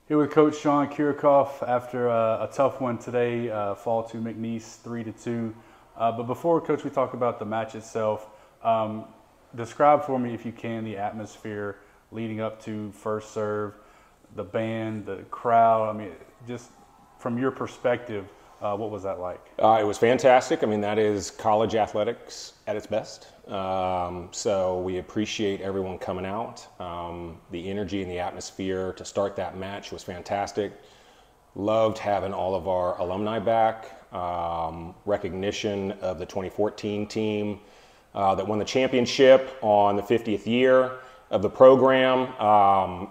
Here with Coach Sean Kiracofe after a tough one today, fall to McNeese 3-2. But before, Coach, we talk about the match itself. Describe for me, if you can, the atmosphere leading up to first serve, the band, the crowd. I mean, just from your perspective, what was that like? It was fantastic. I mean, that is college athletics at its best. So we appreciate everyone coming out. The energy and the atmosphere to start that match was fantastic. Loved having all of our alumni back. Recognition of the 2014 team that won the championship on the 50th year of the program.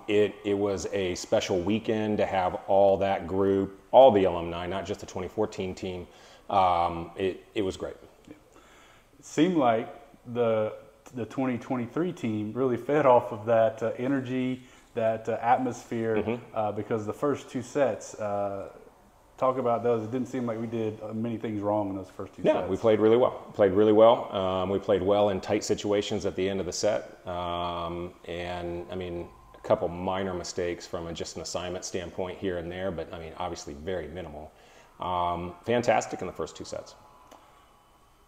It was a special weekend to have all that group, all the alumni, not just the 2014 team. It was great. It seemed like the 2023 team really fed off of that energy, that atmosphere, because the first two sets, talk about those. It didn't seem like we did many things wrong in those first two sets. Yeah, we played really well. We played well in tight situations at the end of the set. And I mean, a couple minor mistakes from just an assignment standpoint here and there, but I mean, obviously very minimal. Fantastic in the first two sets.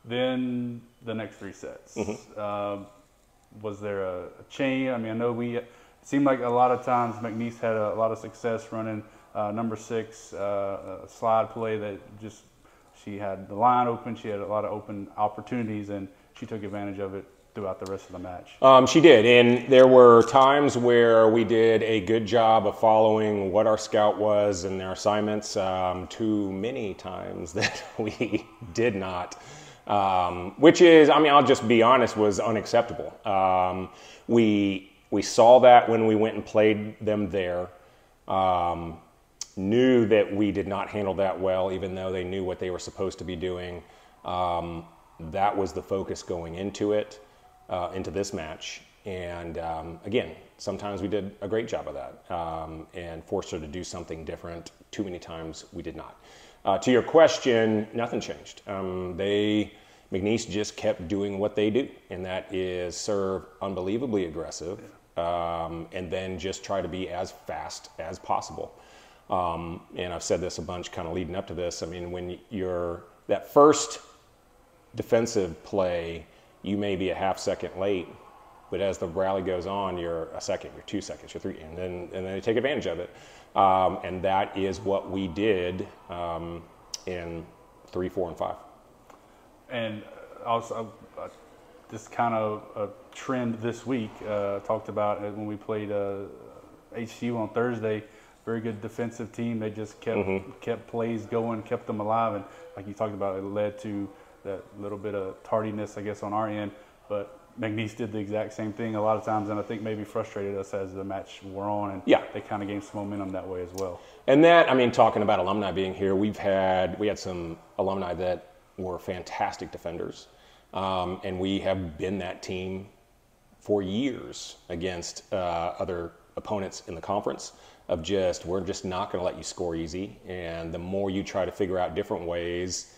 Then the next three sets. Was there a chain? I mean, I know it seemed like a lot of times McNeese had a lot of success running number 6 slide play that just, she had the line open, she had a lot of open opportunities, and she took advantage of it throughout the rest of the match. She did, and there were times where we did a good job of following what our scout was and their assignments. Too many times that we did not. Which is, I mean, I'll just be honest, was unacceptable. We saw that when we went and played them there. Knew that we did not handle that well, even though they knew what they were supposed to be doing. That was the focus going into it, into this match. And again, sometimes we did a great job of that and forced her to do something different. Too many times we did not. To your question, nothing changed. McNeese just kept doing what they do, and that is serve unbelievably aggressive, and then just try to be as fast as possible. And I've said this a bunch kind of leading up to this. I mean, when you're that first defensive play, you may be a half second late, but as the rally goes on, you're a second, you're 2 seconds, you're 3, and then they take advantage of it. And that is what we did in 3, 4, and 5. And also, just kind of a trend this week, talked about it when we played HCU on Thursday. Very good defensive team. They just kept plays going, kept them alive, and like you talked about, it led to that little bit of tardiness, I guess, on our end. But McNeese did the exact same thing a lot of times, and I think maybe frustrated us as the match wore on, and they kind of gained some momentum that way as well. And that, I mean, talking about alumni being here, we had some alumni that were fantastic defenders, and we have been that team for years against other opponents in the conference. Of just, we're just not going to let you score easy, and the more you try to figure out different ways,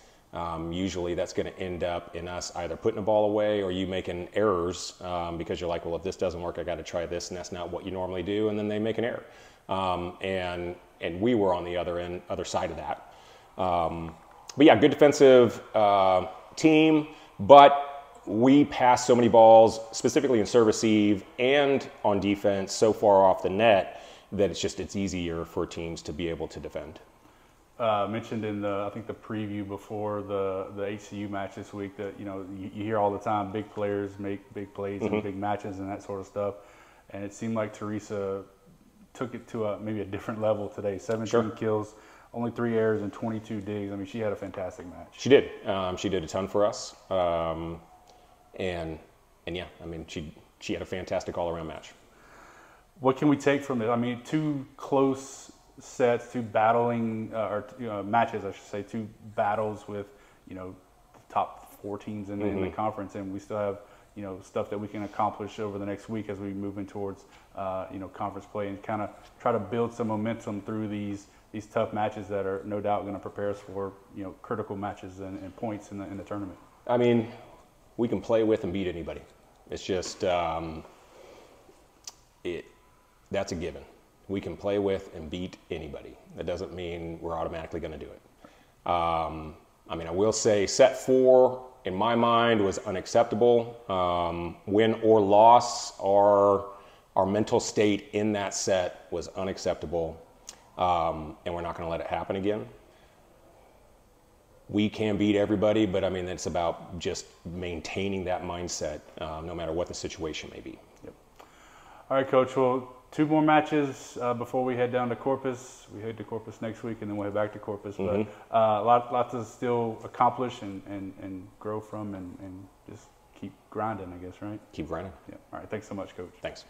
usually that's going to end up in us either putting the ball away or you making errors because you're like, well, if this doesn't work, I got to try this, and that's not what you normally do, and then they make an error. And we were on the other side of that. But yeah, good defensive team, but we passed so many balls, specifically in serve receive and on defense, so far off the net that it's easier for teams to be able to defend. Mentioned in I think the preview before the HCU match this week that, you know, you hear all the time big players make big plays in big matches and that sort of stuff. And it seemed like Teresa took it to maybe a different level today. 17 kills, only 3 errors and 22 digs. I mean, she had a fantastic match. She did. She did a ton for us. And yeah, I mean, she had a fantastic all-around match. What can we take from it? I mean, 2 close sets, 2 battling matches, I should say, 2 battles with, you know, the top 4 teams in the conference, and we still have, you know, stuff that we can accomplish over the next week as we move in towards you know, conference play, and kind of try to build some momentum through these tough matches that are no doubt going to prepare us for, you know, critical matches and points in the tournament. I mean, we can play with and beat anybody. It's just that's a given. We can play with and beat anybody. That doesn't mean we're automatically going to do it. I mean, I will say set 4, in my mind, was unacceptable. Win or loss, our mental state in that set was unacceptable, and we're not going to let it happen again. We can beat everybody, but I mean, it's about just maintaining that mindset, no matter what the situation may be. Yep. All right, Coach. Well, 2 more matches before we head down to Corpus. We head to Corpus next week, and then we'll head back to Corpus. But lots to still accomplish and grow from, and just keep grinding, I guess, right? Keep grinding. Yeah. All right. Thanks so much, Coach. Thanks.